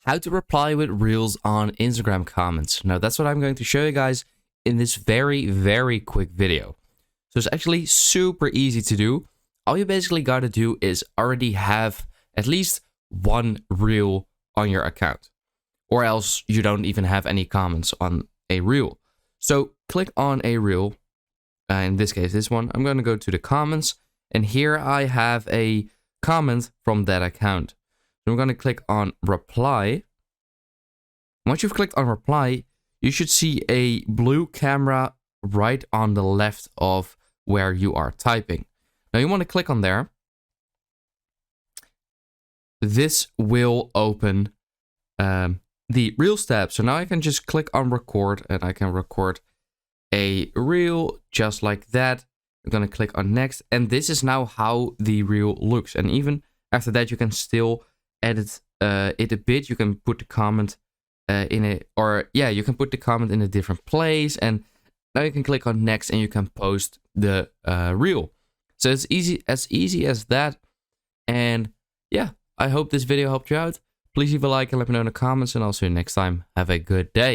how to reply with reels on Instagram comments. Now that's what I'm going to show you guys in this very quick video. So it's actually super easy to do. All you basically got to do is already have at least one reel on your account, or else you don't even have any comments on a reel. So click on a reel, in this case this one. I'm going to go to the comments, and here I have a comment from that account. So I'm going to click on reply. Once you've clicked on reply, you should see a blue camera right on the left of where you are typing. Now you want to click on there. This will open the Reels tab. So now I can just click on record, and I can record a reel just like that. I'm going to click on next, and this is now how the reel looks. And even after that, you can still edit it a bit. You can put the comment you can put the comment in a different place, and now you can click on next and you can post the reel. So it's easy as that. And yeah, I hope this video helped you out. Please leave a like and let me know in the comments, and I'll see you next time. Have a good day.